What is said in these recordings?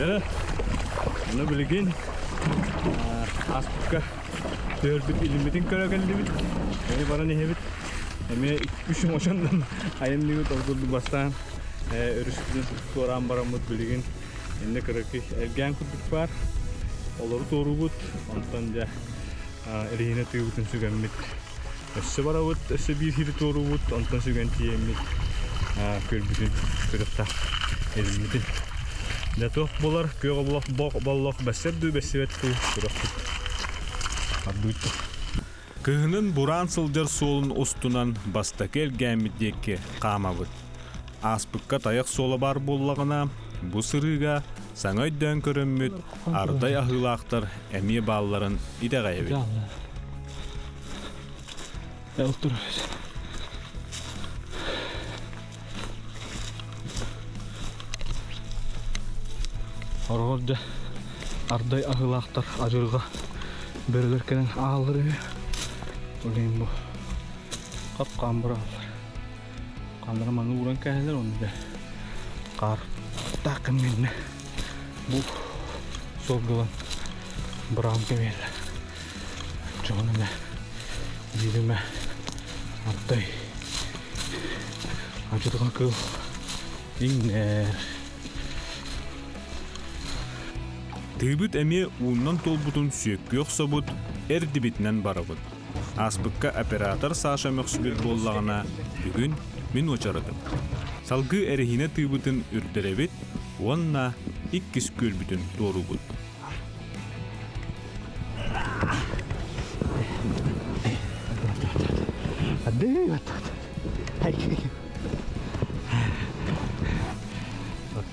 Jere, onu bilgin. Aspukka dörbit ilmitin körögeldi bit. Beni bana ne hebit. Eme üçüm oşandan ayın diyor tavturdu bastan. Örüşkünün toran baramut bilgin. Ende kırıkı ergen kutuk var. Olur doğru but. Ondan ja erihine tüyübütün sügenmit. Össe baravut, össe bir hiri doğru but. Ondan sügentiyemit. Körbütün kırıkta ilmitin. Datu bolar köy bollok besserdi besibettu kırıktık. Abduytu. Kıhının buran sıljar solun ustunan bastakel gämidiyekki qamabıt. Aspıkka tayak sola bar bollagına bu sırıga saňay dön körünmüt arday ahılaqtar emi balların idegayebit. Otur. Orada arday ahılaqtar ajırga berlerken ağları olayım bu. Kap kamera var. Kamera manı uğran kaylar onu da. Kar takım minne. Bu sorgulan bram kemerle. Çoğunluğuna yürüme arday ajırga kıl dinler. Tığbıt emi undan tolbutun süyekki yoxsabut erdibitinden barabut. Aspıkka operator Sasha Möksübür bollağına bugün min oçaradım. Salgı erihine tığbıtın ürderebit, onna ikkis kölbütün doğrubut. Hadi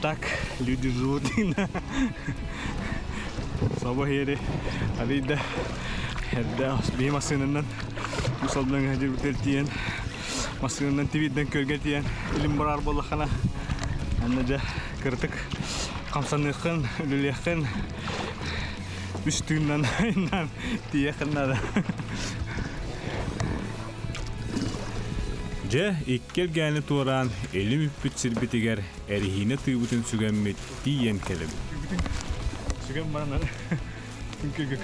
Tak, lüdü rutin. Sabah yeri ada bir masınından musaldan hadir bitertiyen masınından tweetden körgetiyen ilim barar bollakana annaja kırtık kamsanıkın ülüleyken üstünden inan diyekınada Je ikkel gäni toran elim üppüt sirbitiger erihine tığbıtın sügenmit diyen kelebit. Sügen bana çünkü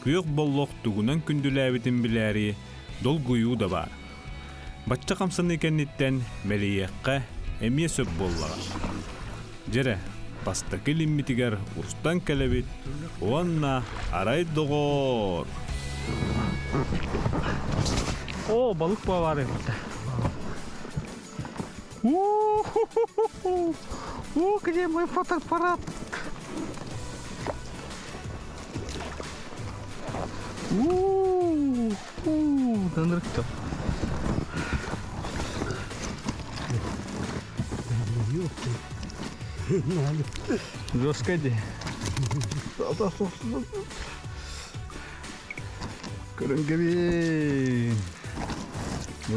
Kıyık bollok tugunan kündüläbitin biläri dol guyu da var. Batça kamsan ekennitten meliyekka emiye söp bollaga. Jere bastaki limmitiger ustan kelebit onna aray dogor. Oo balık bağı var evde. Где мой фотоаппарат? Донрыкто. Жёсткоди. Көрөнгөбү. Bu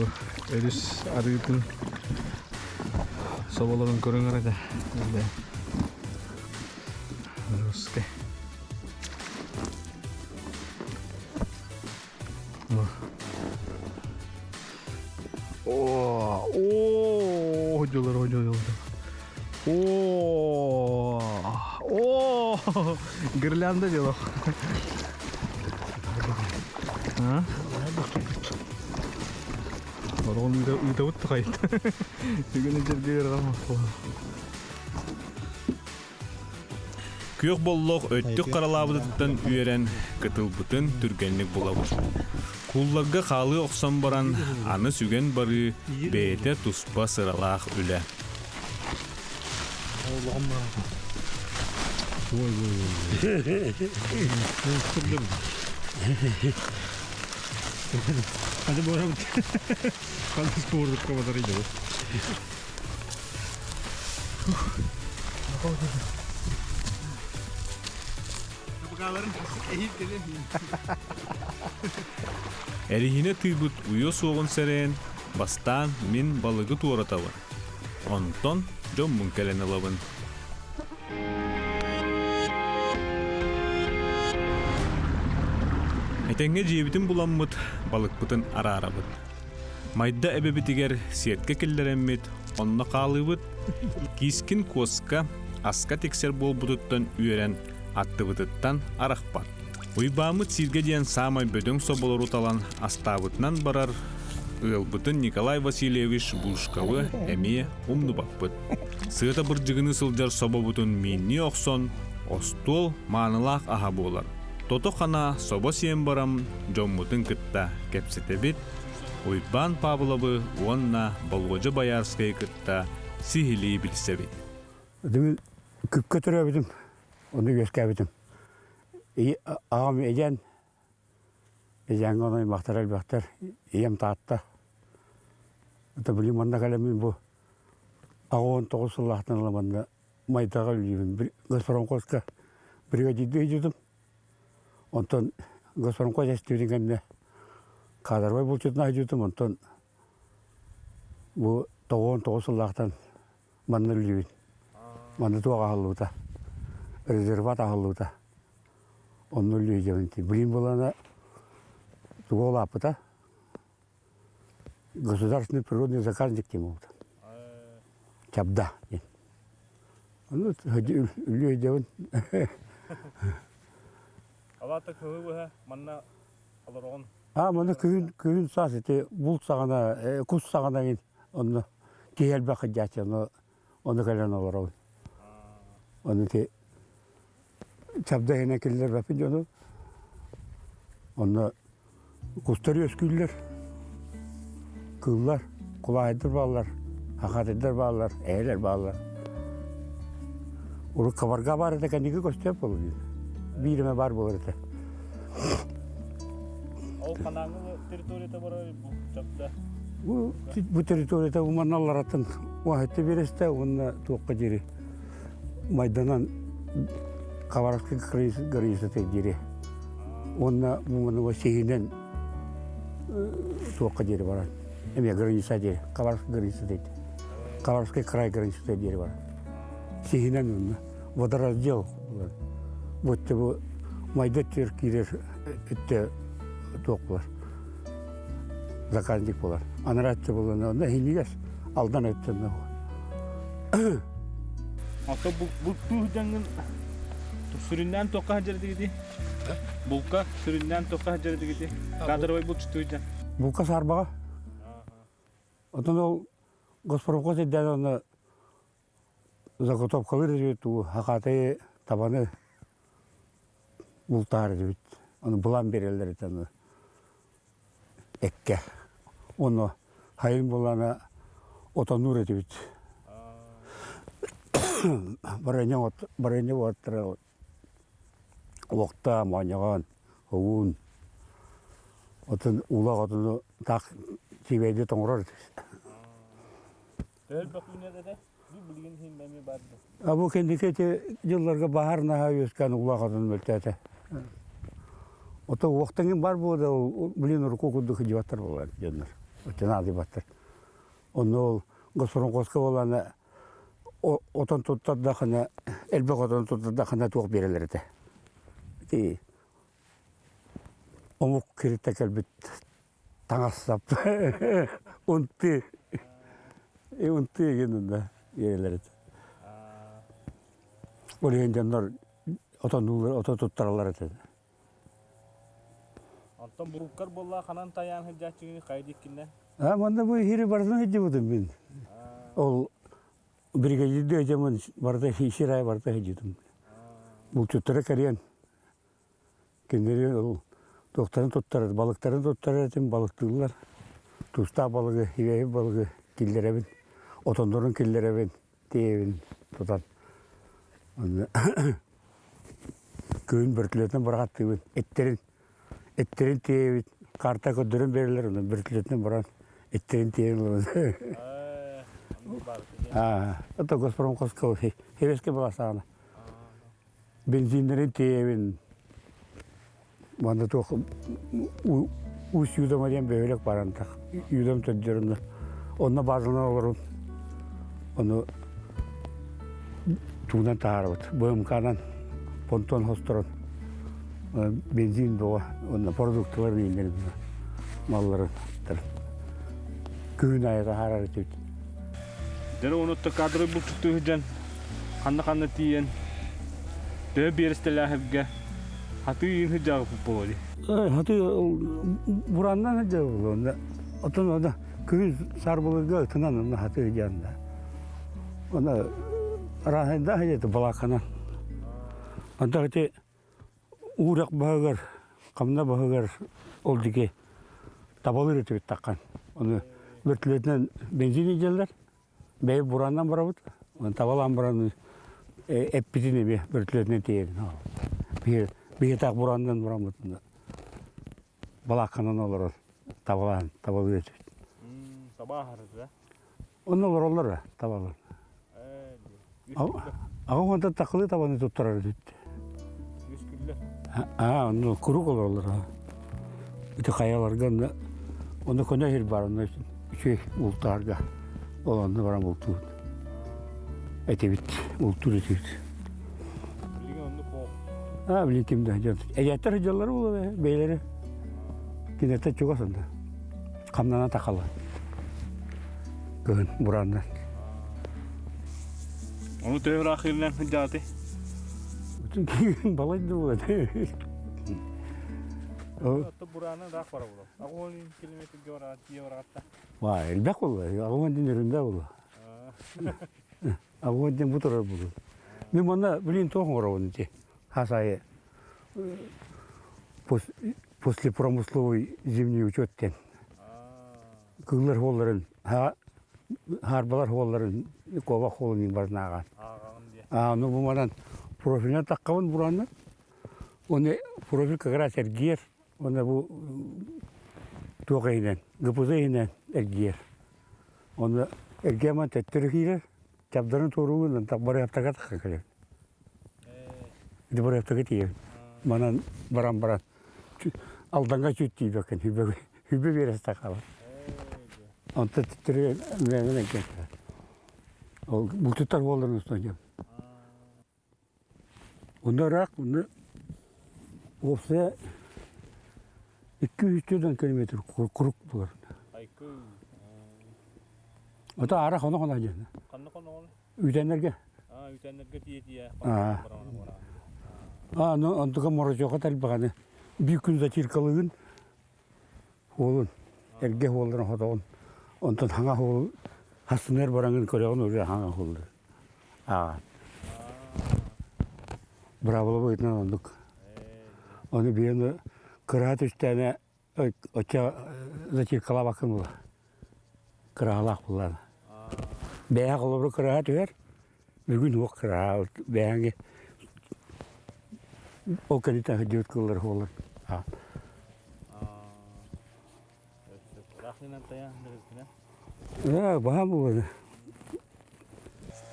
eris arıyıtın sobaların körüngöre de. Ruske. Hocalar. Gırlanda diyor. Ha? Orang udah kait. Juga jadi ramah. Kıyık bollok öttük karalabıdıttan üyeren kıtılbıtın türgenlik bulabır. Kullarga kalı oksan baran anı sügen barı beyte tuspa sıralaq üle. Allah'ım Hadi bu arada kalmış kurduk kafalarıyla. Kapıkaların ehil gelin. Erihine tıybıt uyo soğun seren bastan min balıgı tuğratavın. Onton jombun kelen alavın. Etenge jebitin bulanmıt, balıkbıtın ara-arabıt. Mayda ebebitiger siyetke killeremmit, onna qalıbıt, kiskin koska аска тексер болбутуттан үйерен аттыбытыттан арақпат. Уйбамыт сирге диен самай бөдөң соболору талан астабытынан барар ылбытын Николай Васильевич Бушкавы әмие умны баппыт. Сыта бұржығыны сылжар собобутын минни оқсон, остол манылақ аға болар. Тото қана собо сиен барам жоммутын кытта кепсетебит, Уйбан Павловы онна Болгожы Боярскай кытта сихили білсебит. Күпке түрі бітім, оны өске бітім. Ағам ежен ғанай мақтар әлбәқтер, ем таатта. Это білім онда кәлемін бұл ағуын 9 сыллақтың аламанда майдаға үлеймін. Госпорон Қосқа бригадиді өйдім. Онтан Госпорон Қос әстеудің кәнде Қадарбай бұл чүтін айдым. Онтан бұл 9 сыллақтан маңны үлеймін. Маңны туаға алуыда, резерват алуыда. Оны үлейдім. Білім болана туғол апыда. Государственный природный заказник тем вот. Чабда. Ну, үлейдім. Алата көңі бұға манна алырғын? Мана күйін сас еті бұлт сағана, құс сағана кейін оны кейел бақы жасы, оны кәлен алырғын. Оны те чабда ене келдер бәпін жону. Оны құстар өскүйлер, кыллар, құлайдыр балар, хақатыдыр балар, әйлер балар. Ұры қабарға бар еді кәндегі көстеп болу дейді. Бейіріме бар болыр еді. Ол қанаңы территорията бар бұл чапта? Бұл территорията ұманалар атын уақытты бересті, оны тоққа жері. Майданан Хабаровский граница тек жері. Оны мұны сейінен тоққа жері барады. Әме граница жері, Хабаровский граница дейді. Хабаровский край граница жері барады. Сейінен оны водораздел. Вот бұл майдаттер кейдер өтті тоқ болар. Заказник болар. Анаратты болар. Онда хинегес алдан өттен. Ата бұл жаңын сүрінден тоққа жерді кеді? Бұлқа сүрінден тоққа жерді кеді? Қадырбай бұл түсті өйден? Бұлқа сарбаға. Отын ол Госпорон Қос еден оны заготов қалыр өйті, хақаты табаны бұлтар өйті. Оны бұлан берелер өйті. Әкке. Оны хайын боланы отанур өйті. Барыне оттыры оқта, маняған, ұуын. Отын ұлақ отыны тақ себейді тоңырар. Өл бақуын еді? Бұл білген хем мәме барды? Бұл кендекеті жылларға бағарына өскен ұлақ отыны мөлтәті. Оты оқтаңын бар болды, білген ұры көкінді қыдиваттар болар. Отын ады баттар. Оны ол Госпорон Қосқа боланы отан тұттарда қана, әлбек отан тұттарда қана туақ берелер еді. Омық керетті кәлбет таңассап, ұнты егенінде ерелер еді. Ол еген жандар отан тұттаралар еді. Антон бұрыққар болла қанан таян хыджатчығыны қайды еккенде? Манда бұл хері барсын хеджі бұдым мен. Ол бригадиді өтемін барда ширай барда хеджедім. Бұл чүттірі кәрген. Кендері ол тоқтарын тұттарады, балықтарын тұттарады, балықтылар. Туста балығы, хивейі балығы келдеребін. Отондорын келдеребін, дейбін тұтан. Күйін біртілетінен бұрағаттығын. Etterin teyebit, karta ködürün verirler onu, birtületinden buran etterin teyebit. Ata Госпорон Қосқа heveske bala sağına. Benzinlerin teyebin, bana toq us yudama diyen böylek barantak. Yudam tödürümde. Onunla bazılan olurum. Onu tuğdan taharabıt. BMK'dan ponton hostoron. Benzin doğa, onun produktları indirim, malları. Köyün ayada hararet ediyor. Dene onu da kadro bu tuttu hüccan. Kanna tiyen. Dö biristelaherge. Hatı yın hıcağıp boli. Hatı burandan hıcı oldu. Otun orada köyün sarbılığı tınan onu hatı hıcağında. Ona rahenda hıcıdı balakana. Onda hıcı uğrak bağır, kamda bağır oldu ki tabalı üretip takkan. Onu börtületinden benzin yiyecekler. Bey burandan bırakıp, onu tabalan buranın hep bitini bir börtületinden diyelim. Bir tak burandan bırakıp. Balakanan olur, tabalı üretip. Sabah harıdı. Onun olur, tabalı. Ama onda takılı tabanı tutturar dedi. Onu kuruk olur. İşte kayalardan da onda konahir var onun için. Ultarga olanı var ultu. Etevit, ultu etevit. Bilgin onu Ha bilin kimde. Ecetler hıcaları olur beyleri. Kinete çok aslında. Kamdana takalı. Gön burandan. Onu tövür ahirinden hıcatı. Bütün balaydı bu. Hatta buranın rak var bu. 10 kilometre var, 10 var hatta. Vay, elbek olur. Ağımın dinlerinde olur. Ağımın din bu tarafı olur. Ben bana bilin tohum var onun için. Hasaya. После промысловой зимней учеттен. Кыглар холларын, харбалар холларын, кова холларын барнаған. Ну bu madan profiline takkavın buranın. Onu profil kakara sergiyer. Onu bu tuğayla, gıpızayla ergiyer. Onu ergemen tettirgiler. Çabdarın toruğundan tabbara yaptakat kakar. Dibara yaptakat yiyor. Manan baran. Aldanga çüttüydü bakın. Hübe biraz takalım. Onu tittiriyor. Ne geçer. Bu tutar oğulların üstüne hocam. Onda rak, onda olsa 200 kilometre kuruk bulur. O da ara konu hocam. Ütenlerge. Ütenlerge diye. Ontuka morojoka talbağını. Bir gün de çirkalığın oğlun. Erge oğulların hoda ondan hanga oğul hasınlar barangın koreğin oraya hanga oğuldur. Bravo boyutuna onduk. Onu bir yana kıraat üstüne oça da çirkala bakın bu. Kıralak bunlar. Beyak olur kıraat ver. Bir gün o kıraat beyange o kanita hıcıt kılır olur. Rahlinan taya Ya baham bu.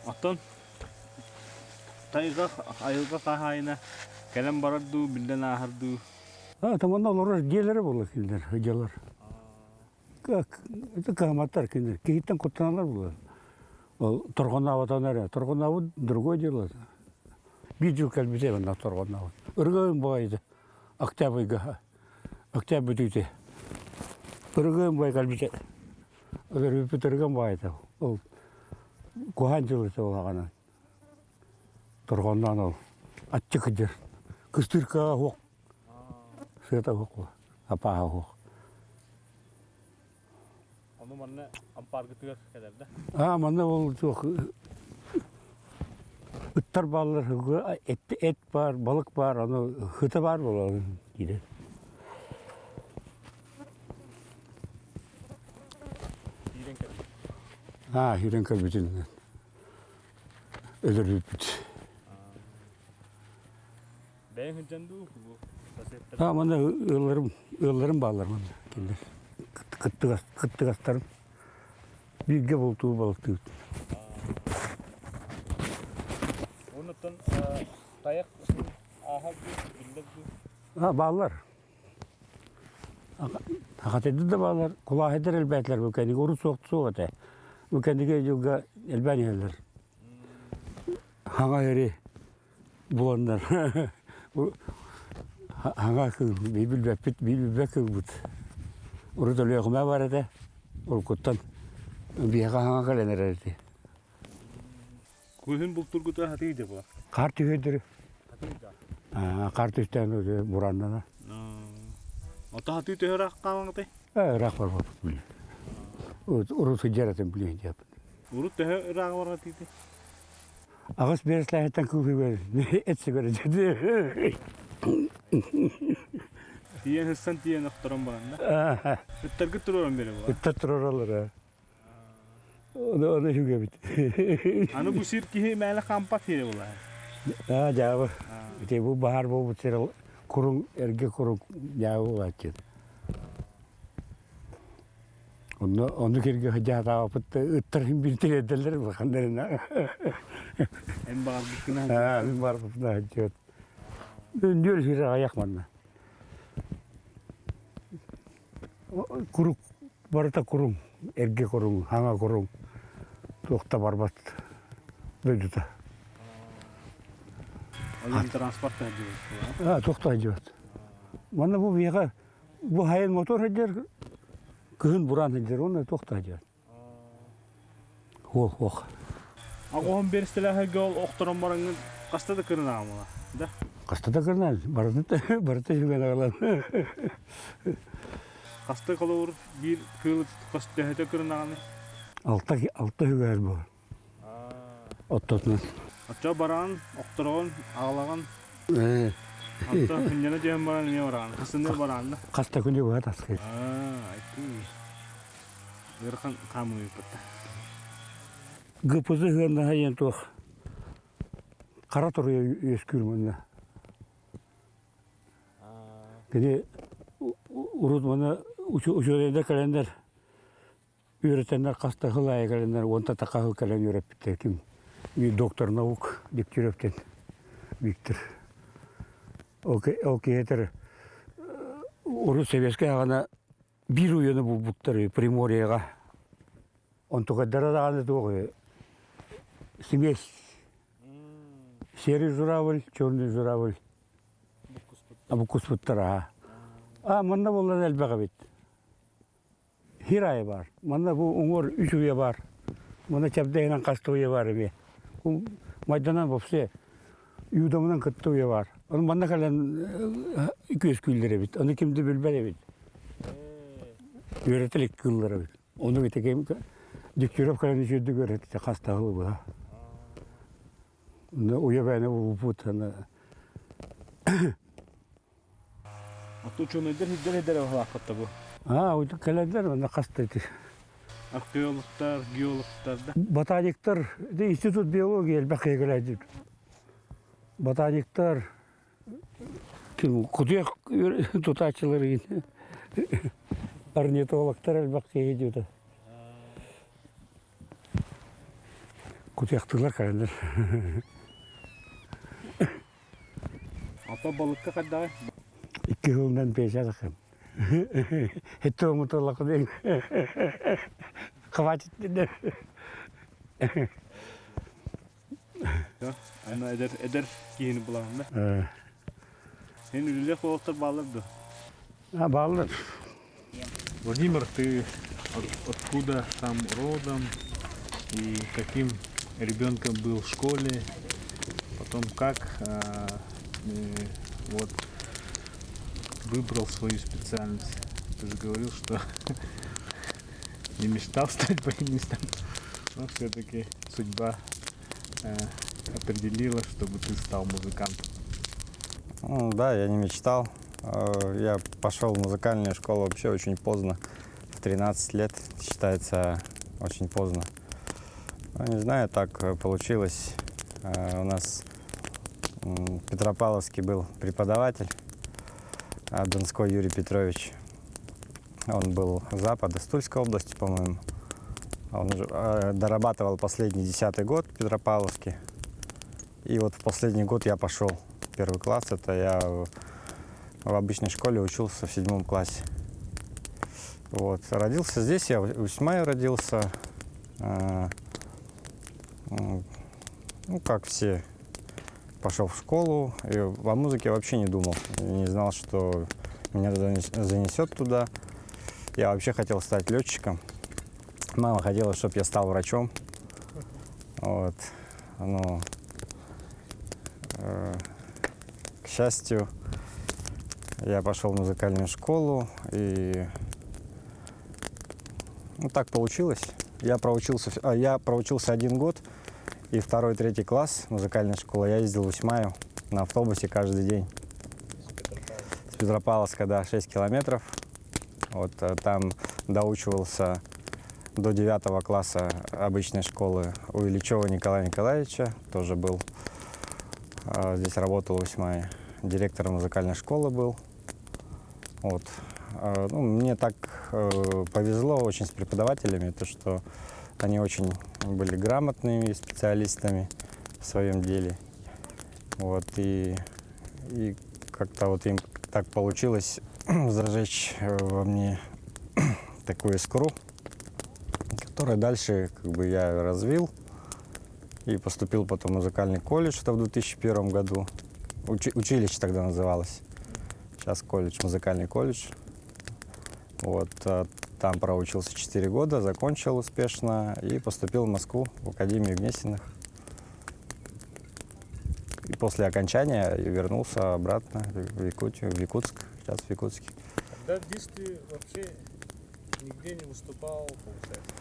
Atton tayga ayılga kahayına kelem barardu bilden ahardu. Tamam olur diğerleri bulur kinler hıcalar. Itu kahmatar kinler. Kihitten kurtanlar bulur. Torgona vatanlar. Torgona bu другой дело. Bir yıl kalbide ben torgona. Irgın boyaydı. Октябрь'de. Irgın boy kalbide. Öyle bir tırgın boyaydı. O kuhancılığı olağana. Torgondan ol. Açık hıcır. Kıstırka hok. Sığıta hok. Apaha hok. Onu manne ampar gıtıyor kadar da. Manne ol çok. Ittar ballar, et var, balık var, onu hıtı var mı gider. Hiren kalbicin. Ölür büt. Ben hıcandu bu. Manne ığırlarım bağlar manne. Gider. Kıttı gastarım. Bilge bulduğu balıktı. Ondan tayak ahab bildir. Bağlar. Hakat edildi de bağlar. Kulağı eder elbetler bu kendi. Oru soğuktu soğuk ete. Bu kendi geldiğinde elben yerler. Hanga yeri bulanlar. Hanga kıl, bilbil kıl but. Orada lüyakıma var ete. Oru kuttan. Bir hanga kalener ete. Көзün бултургута хатыйды була. Қар түйедір. Қар түстен бұраннана. Ата хатый төһөр аккамаңты. Рақ бар бар. Ұрысы жаратын білейін деп. Урут төһөр агыра тиде. Ағыс берісләйттен көбі бер. Этсі көреді. Тиен хыссан тиен охторон баранда. Үттәргә турырын бере була. Үтті тұрар алыр. Оны жүге бит. Аны бу сир кихи мәле кампа фере була. Жабы. Үте бұл бағар бұл бұтсыр құрың, әрге құрың жабы бәтчен. Оны керге жағы апытты үттірін біртір еділер бұқандарына. Әм бағар бүкіна. Мен бар бұқына жөт. Нөл жері аяқ манна. Құрық, барыта құрың, әрге құрың, аңа құрың. Тоқта барбат. Дөйдіта. Олен транспортта жүрді. Тоқта жөт. Мана бұл беға, бұл хайын мотор әдер, күн бұран әдер, оны тоқта жөт. Оқ. Ағуын берістіләхәге ол оқтырын бараңын қастады кірін ағымыла. Да? Қастада кірін барыта жүрген ағалар. Қасты қылы ұр бір күйілі қасты әйті кірін ағаны. Алта жүрген бұл. Оттотынан. Атча бараған, оқтырған, ағылаған. Атта күндені жем баран не бараған? Қасында бараған да? Қаста күнде бұға тасқай. Айты. Өрқан қамы өйпітті. Гыпызы ғырна хайен тоқ. Қара тұры өскүр мұнда. Кеде ұрыд мұны ұшырайда кәлендер. Үйретенler қаста ғылайы кәлендер. Онта тақағы кәлен үйреп бітті. Кім? Доктор наук Дегтяревтен Виктор. Ол кейтер ұрыд себеске ағана бір үйені бұл бұттыр Приморияға. Он только дорогая тоже. Смесь. Серый журавль, черный журавль. Букус путтара. Манда болла әлбәгә бит. Хирай бар. Манда бу уңыр үч уя бар. Мында чабдайнан касты уя бар бе. Ул майданнан бопсе юдамынан кытты уя бар. Аны манда калан көз күлдере бит. Аны кимди билбеле бит. Өйрәтелек кыллары бит. Оны бит кем Дегтярев калан җөдде көрәтте кастагы бу. Уя бәне бу путаны. Атучуны дер вакытта бу. Уйда кәләндер аны кастайды. Археологтар, геологтар да. Ботаниктар, институт биология әлбәкәй кәләди. Ботаниктар ким кудык тутачылары. Орнитологтар әлбәкәй идеде. Кудыктылар кәләндер. Ата балыкка кадагы. 2 жылдан пешадыкым. Хетто муталак ден. Хватит dedi. Ana eder kiyini bulağında. Sen ürünle koğuqtar bağlardı. Баллар. Владимир, ты откуда там родом и каким ребенком был в школе, потом как вот выбрал свою специальность? Ты же говорил, что не мечтал стать баянистом, но все-таки судьба определила, чтобы ты стал музыкантом. Ну, да, я не мечтал. Я пошел в музыкальную школу вообще очень поздно, в 13 лет, считается очень поздно. Не знаю, так получилось. У нас в Петропавловске был преподаватель, Донской Юрий Петрович. Он был с запада, с Тульской области, по-моему. Он дорабатывал последний 10-й год в Петропавловске. И вот в последний год я пошел. Первый класс, это я в обычной школе учился в 7 классе. Вот. Родился здесь, я в Усмае родился. Ну, как все, пошел в школу. И о музыке вообще не думал. Не знал, что меня занесет туда. Я вообще хотел стать летчиком. Мама хотела, чтобы я стал врачом. Вот. но, к счастью, я пошел в музыкальную школу, и ну, так получилось. Я проучился 1 год, и 2-3 класс музыкальной школы я ездил в Усьмаю на автобусе каждый день. С Петропавловска, да, 6 километров. Вот там доучивался до 9 класса обычной школы у Ильичева Николая Николаевича, тоже был. Здесь работал в Усьмае. Директором музыкальной школы был. Вот. Ну, мне так повезло очень с преподавателями, то что они очень были грамотными специалистами в своем деле. Вот. И как-то вот им так получилось зажечь во мне такую искру, которую дальше как бы я развил и поступил потом в музыкальный колледж, это в 2001 году. Училище тогда называлось. Сейчас колледж, музыкальный колледж. Вот, там проучился 4 года, закончил успешно и поступил в Москву, в Академию Гнесиных. И после окончания вернулся обратно в Якутию, в Якутск, сейчас в Якутске. Когда в детстве вообще нигде не выступал, получается?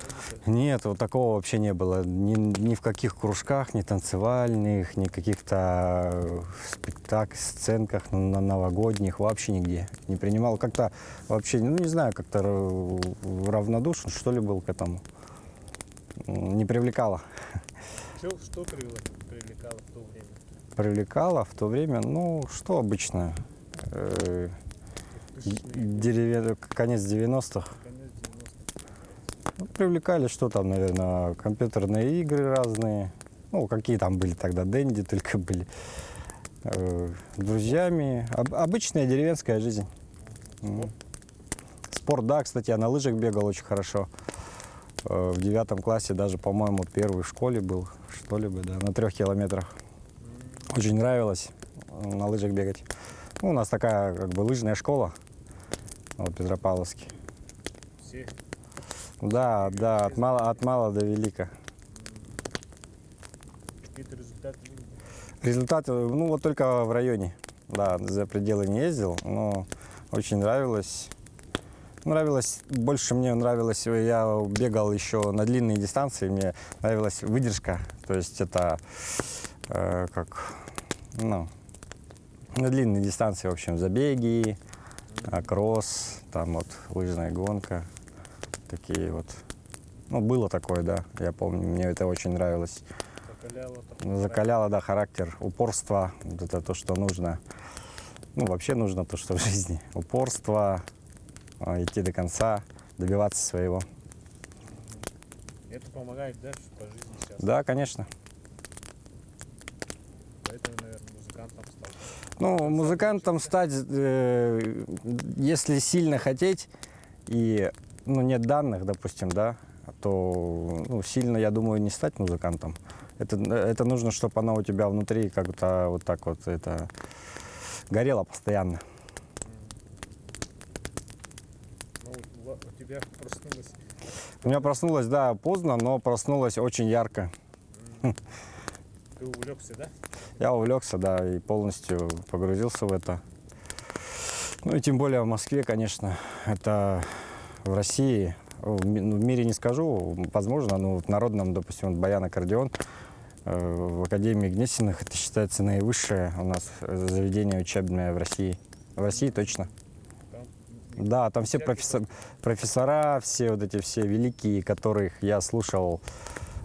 Нет, вот такого вообще не было. Ни в каких кружках, ни танцевальных, ни каких-то спектаклях, сценках на новогодних, вообще нигде. Не принимал. Как-то вообще, ну не знаю, как-то равнодушен, что ли, был к этому. Не привлекало. Что привлекало в то время? Привлекало в то время, ну, что обычно? Конец 90-х. Ну, привлекали, что там, наверное, компьютерные игры разные. Ну, какие там были тогда, Дэнди только были. С друзьями. Обычная деревенская жизнь. Спорт, да, кстати, я на лыжах бегал очень хорошо. В 9 классе даже, по-моему, первый в школе был, что ли бы, да, на 3 километрах. Очень нравилось на лыжах бегать. Ну, у нас такая, как бы, лыжная школа, вот, в Петропавловске. Все? Да, да, от мала до велика. Какие-то результаты? Результаты, ну, вот только в районе. Да, за пределы не ездил, но очень нравилось. Больше мне нравилось, я бегал еще на длинные дистанции, мне нравилась выдержка. То есть это на длинные дистанции, в общем, забеги, кросс, там вот лыжная гонка, такие вот. Ну, было такое, да, я помню, мне это очень нравилось. Закаляло, да, характер, упорство, вот это то, что нужно. Ну, вообще нужно то, что в жизни. Упорство, идти до конца, добиваться своего. Это помогает дальше по жизни сейчас? Да, конечно. Поэтому, наверное, музыкантом стал. Ну, музыкантом стать, если сильно хотеть, и нет данных, допустим, да, то сильно, я думаю, не стать музыкантом. Это нужно, чтобы оно у тебя внутри как-то вот так вот это горело постоянно. У тебя проснулось? У меня проснулось, да, поздно, но проснулось очень ярко. Ты увлекся, да? Я увлекся, да, и полностью погрузился в это. Ну и тем более в Москве, конечно, это в России, в мире не скажу, возможно, но в народном, допустим, вот баян-аккордеон в Академии Гнесиных, это считается наивысшее у нас заведение учебное в России. В России точно. Да, там все профессора, все вот эти все великие, которых я слушал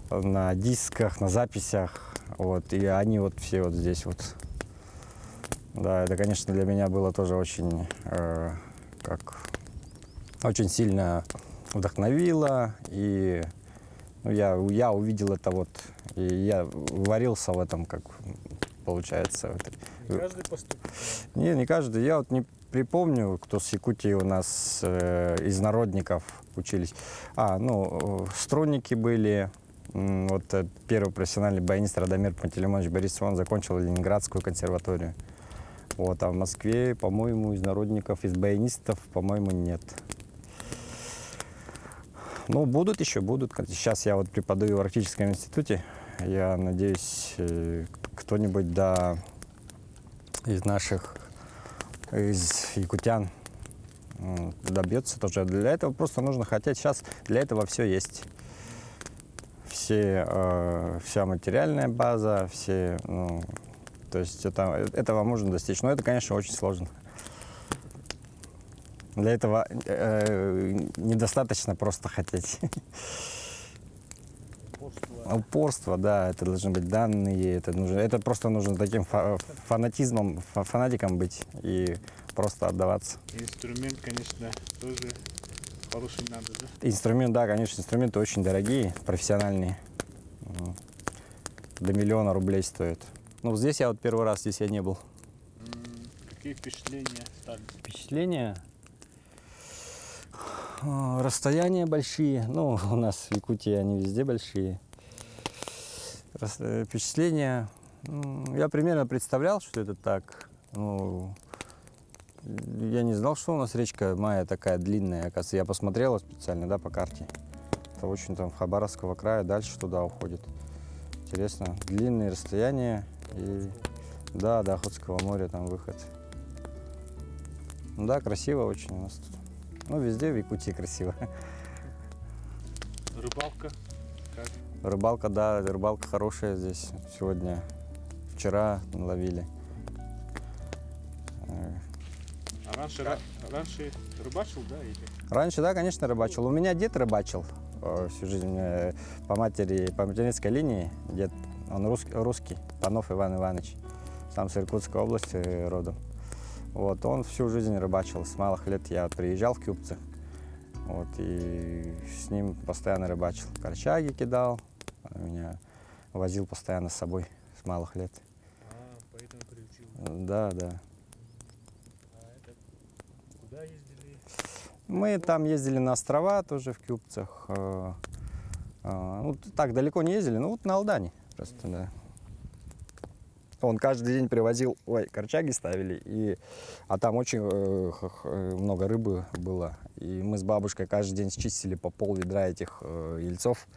на дисках, на записях, вот, и они вот все вот здесь вот. Да, это, конечно, для меня было тоже очень, очень сильно вдохновило, и я увидел это вот, и я варился в этом, как получается. Не каждый поступит? Не каждый. Я вот не припомню, кто с Якутии у нас из народников учились. Струнники были. Вот первый профессиональный баянист Радомир Пантелеймонович Борисов, он закончил Ленинградскую консерваторию. Вот, а в Москве, по-моему, из народников, из баянистов, по-моему, нет. Ну, будут. Сейчас я вот преподаю в Арктическом институте Я надеюсь, кто-нибудь из наших, из якутян добьется тоже. Для этого просто нужно хотеть. Сейчас для этого все есть. Вся материальная база, то есть этого можно достичь. Но это, конечно, очень сложно. Для этого недостаточно просто хотеть. Упорство, да, это должны быть данные, это просто нужно таким фанатиком быть и просто отдаваться. Инструмент, конечно, тоже хороший надо, да? Инструмент, да, конечно, инструменты очень дорогие, профессиональные. До 1 000 000 рублей стоят. Ну, здесь я вот первый раз, здесь я не был. Какие впечатления стали? Впечатления? Расстояния большие. Ну, у нас в Якутии они везде большие. Впечатления. Я примерно представлял, что это так. Ну, я не знал, что у нас речка Мая такая длинная. Оказывается, я посмотрел специально, да, по карте. Это очень там в Хабаровского края, дальше туда уходит. Интересно. Длинные расстояния. И да, до Охотского моря там выход. Ну да, красиво очень у нас тут. Ну, везде в Якутии красиво. Рыбалка? Как? Рыбалка, да, рыбалка хорошая здесь. Сегодня, вчера ловили. А раньше рыбачил, да? Или? Раньше, да, конечно, рыбачил. У меня дед рыбачил всю жизнь по материнской линии. Дед, он русский, Панов Иван Иванович, сам с Иркутской области родом. Вот, он всю жизнь рыбачил. С малых лет я приезжал в Кюбце, вот, и с ним постоянно рыбачил. Корчаги кидал, меня возил постоянно с собой с малых лет. Поэтому приучил. Да, да. Куда ездили? Мы там ездили на острова тоже в Кюбцах. Ну, так далеко не ездили, ну вот на Алдане просто, да. Он каждый день привозил, корчаги ставили, а там очень много рыбы было. И мы с бабушкой каждый день счистили по пол-ведра этих ельцов.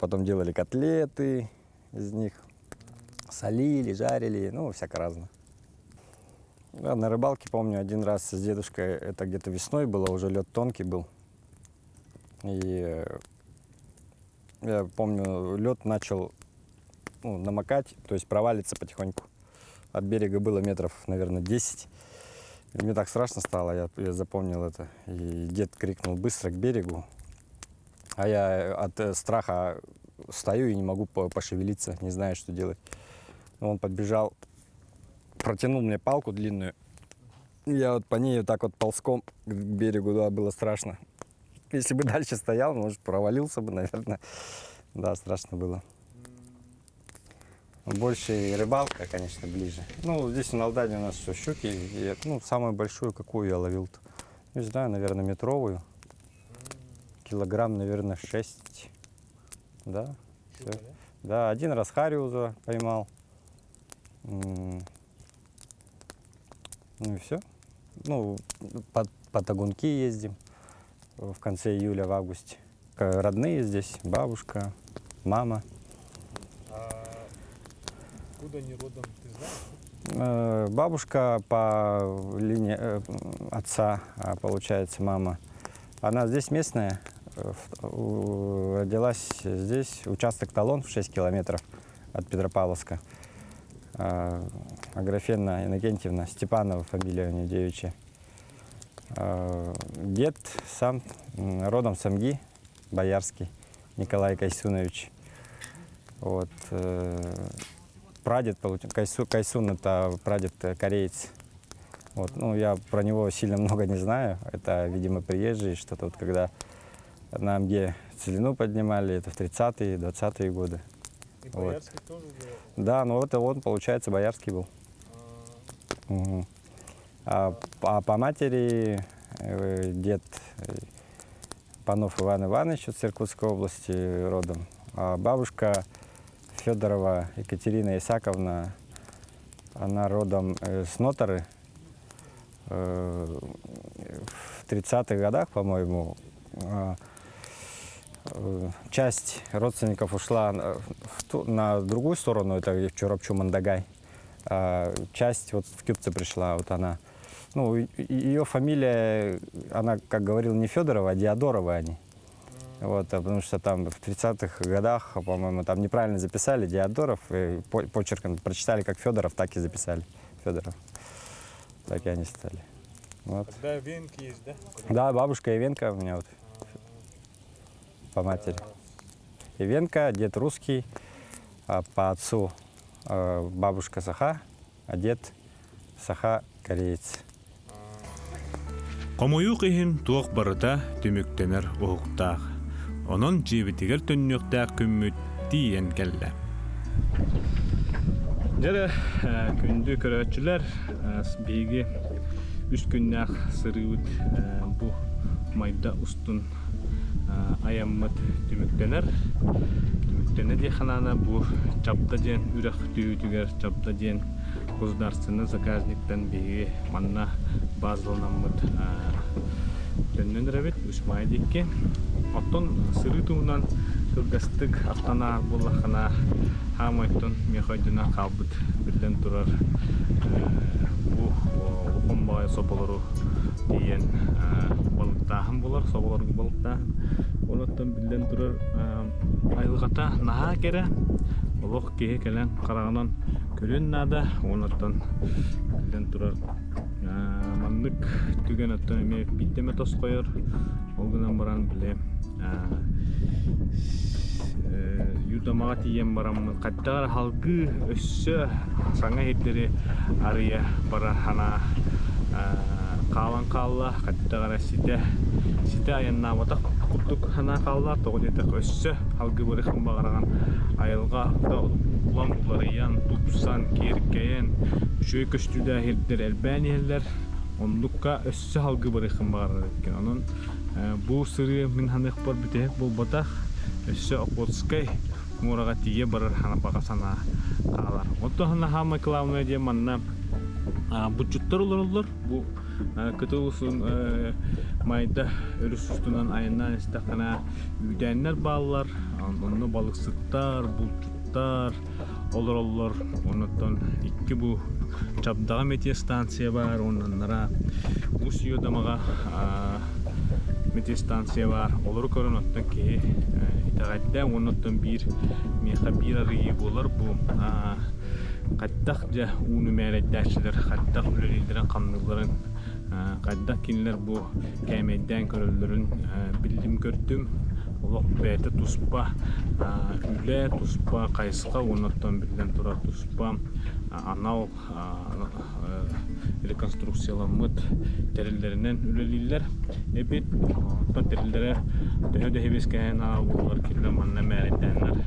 Потом делали котлеты из них, солили, жарили, ну, всяко разное. Да, на рыбалке, помню, один раз с дедушкой, это где-то весной было, уже лед тонкий был. И я помню, лед начал намокать, то есть провалиться потихоньку. От берега было метров, наверное, 10. И мне так страшно стало, я запомнил это. И дед крикнул: быстро к берегу. А я от страха стою и не могу пошевелиться, не знаю, что делать. Он подбежал, протянул мне палку длинную. Я вот по ней вот так вот ползком к берегу, да, было страшно. Если бы дальше стоял, может, провалился бы, наверное. Да, страшно было. Больше рыбалка, конечно, ближе. Ну, здесь на Алдане у нас все щуки. И, самую большую, какую я ловил-то? Не знаю, наверное, метровую. Килограмм, наверное, 6. Да. Щука, да? Да, один раз хариуза поймал. Ну и все. Ну, по Тагунки ездим в конце июля, в августе. Родные здесь, бабушка, мама. Откуда они родом, ты знаешь? Бабушка по линии отца, получается, мама. Она здесь местная, родилась здесь, участок Талон в 6 километров от Петропавловска. Аграфена Иннокентьевна Степанова, фамилия у нее девичья. Дед сам родом с Амги, боярский, Николай Кайсунович. Вот. Прадед, Кайсун, это прадед кореец. Вот. Ну, я про него сильно много не знаю. Это, видимо, приезжий, что-то вот когда на Амге целину поднимали, это в 30-е, 20-е годы. И боярский тоже был? Да, ну вот он, получается, боярский был. Угу. А по матери дед Панов Иван Иванович из Иркутской области родом, а бабушка Федорова Екатерина Исаковна, она родом с Нотары. В 30-х годах, по-моему, часть родственников ушла на другую сторону, это Чорапчу-Мандагай. Часть вот в Кюбце пришла, вот она. Ну, ее фамилия, она, как говорил, не Федорова, а Диодорова они. Вот, потому что там в 30-х годах, по-моему, там неправильно записали Диодоров, и почерком прочитали как Федоров, так и записали Федоров. Так и они стали. Вот. Да, венки есть, да? Да, бабушка Ивенко у меня вот по матери. Ивенко, дед русский, а по отцу бабушка Саха, а дед Саха кореец. Комуюк иһин туох барыта түмүктенер уһуктаах. Онон жибитигер төннүктаах күммүт тиен келле. Жара күндү көрөчүлөр биги 3 күннәк сырыут бу майда устун аяммат түмүктенер. Түмүктене ди ханана бу чапта ден үрәк түйүтүгер чапта ден куздарсыны заказниктан биги манна базалнаммыт төннөн рәбит усмай дикке. Оттон сыры туунан кыргастык аттанаар буллахана хамайтон мехойдуна калбыт билден турар бу лукомбай сополору диен балыктаахын булар, соболоргу балыкта. Оноттон билден турар айылгата наха кере олох кеhe келен карагынан көрөн нада. Оноттон билден турар маннык түген оттон эме биттеме тос койор. Олгунан баран биле ютамага тиен барам каттар халгы өссө саңа хеттери арыя бара хана калан калла каттагара сите аянна вата куттук хана калла тогодете өссө халгы бырыхын багараган айылга да улам уларыян тупсан керкеен шөй көстүдө хеттер элбәнелер ондукка өссө халгы бырыхын багарар экен. Онун бу сыры мин ханык бар бите бул батах өссө Окотскай мурага тие барар хана багасана калар. Оттохна хама клавна де манна бучуттар олор бу кытылысын майда өрүсүстүнөн айынан истакана үйдөннөр баллар, онну балыксыктар, булчуттар олор. Оноттон икки бу чапдага метеостанция бар, оннара усүйөдамага метеостанция бар. Олор көрөн оттон ки итагатта оноттон бир меха бир арыйы болар бу каттак жа уну мереддәчләр, каттак үлелилдерен камныларын, каттак кинләр бу кәмәдән көрөлләрен билдим көрдүм. Олок бәйте туспа, үле туспа, кайсыка оноттон билден турар туспа, анал реконструкцияланмыт терелләреннән үлелиләр. Эбит тон терелләре дәһәдә хебескән алар килә манна мәредәннәр.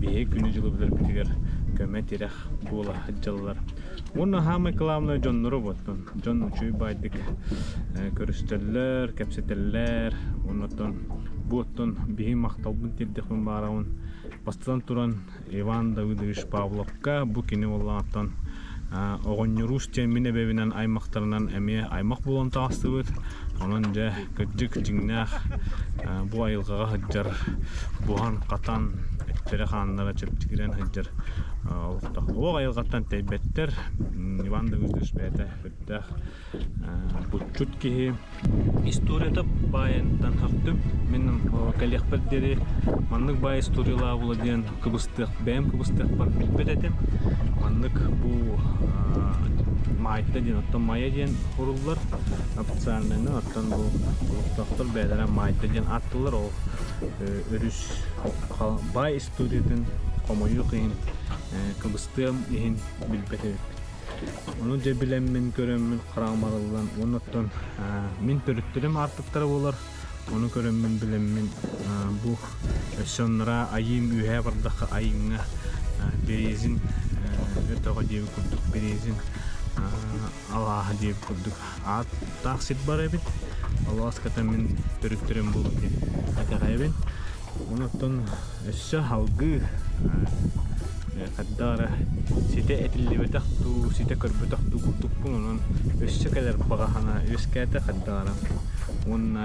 Бие күнү жылы белән битигәр көмәт ирэх була хаҗаллар. Уны хамы кламны жоннору боттон. Жон үчүй байдык көрүстәлләр, кәпсәтәлләр, оннан боттон бие макталбын тирдәхен баравын. Бастан туран Иван Давыдович Павловка бу кине булгандан огоннурус темине бебинен аймактарынан эме аймак булган тастыбыт. Онан же кыжык жиңнах бу айылга хаҗар буган катан эттер ханнара чөптигерен хаҗар. Ол айылгаттан тәйбәттер Иван Давыдович бәйдә бәдә бу чутки историяда баяндан хактым. Минем коллективдәре маннык бай историялар буладан кыбыстык, бәм кыбыстык бар билбәдәм. Маннык бу майта дин оттон майя дин хоруллар официальный оттон бу доктор бәдәре майта дин аттылар ол өрүс бай историядән комоюк ин кыбыстым ин билбәдәм. Onu je bilen men görönmün qaramarıllan onotton min törüttürüm artıktары болар. Onu görönmün bilen men bu sonra ayım ühe bardakı ayınga berezin ötöge diye kurduk berezin Allah diye kurduk. At taksit бар ebit. Allah askata men törüttürüm bu diye. Atagayben. Onotton össä halgı Kaddara site etillibetaqtu site korbetaqtu kuttukkun össekeler bagahana öskete kaddara onna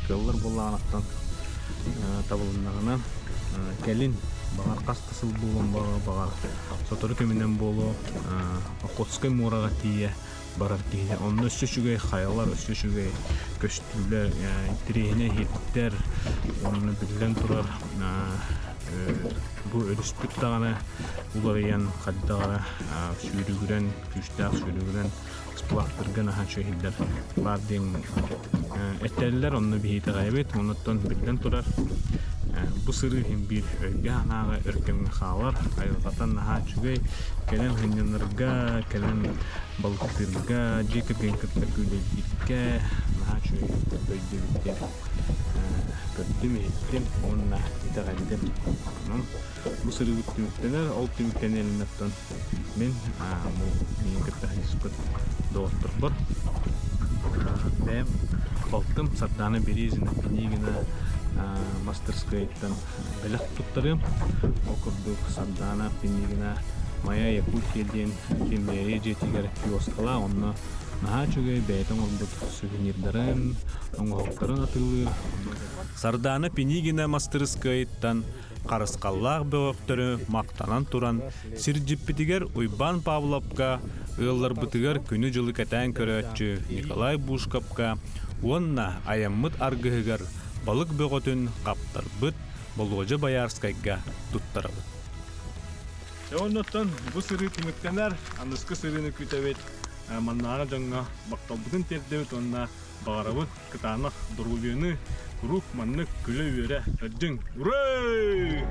kıllar bulanaqtan табылыннағынан кәлін бағар қастасыл болуын бағар соторы көмінен болу оқотскай мураға тие барар кейде. Онны өссөшігей қаялар, өссөшігей көстүлер, тирейіне хеттер, оны білген тұрар bu ölüspüt dağına ularıyan kaddağına sürügüren, küçtağ sürügüren ısplaktırgan aha şehirler var deyin etterler onu bir hite gaybet ondan bilgen turar bu sırrı hem bir öge anağı örkemine xalar ayılgatan aha çügey kelen hınyanlarga kelen balıktırga jekip genkirtler gülelikke aha çügey öyle bitti gördüm ettim onunla itagaldim bu sırrı bütümükteler ol tümükten elinattan men bu niyetkirte hadispet doğuttur var ve baltım saddana beri izine pinigine мастерскайттан белек туттарым окурдук саддана пинигина мая якутияден кемери жетигер киоскала онно наха чугай бейтен олбут сувенирдарын оңгоктарын атылыр сардана пинигина мастерскайттан карыскаллах бөгөктөрү мактанан туран сиржиппитигер уйбан павловка ыыллар бытыгар күнү жылы кетен көрөтчү Николай Бушкапка онна аяммыт аргыгар balık böğötün kaptar bıt Bolgoca Bayarskayga tuttarabıt. Ondan bu sırrı tümüktener anıskı sırrını kütebet mannağa жаңа baktalbıtın terdebet onna bağırabıt kıtanıq duruluyunu ruh manlık güle vere ödün. Urey!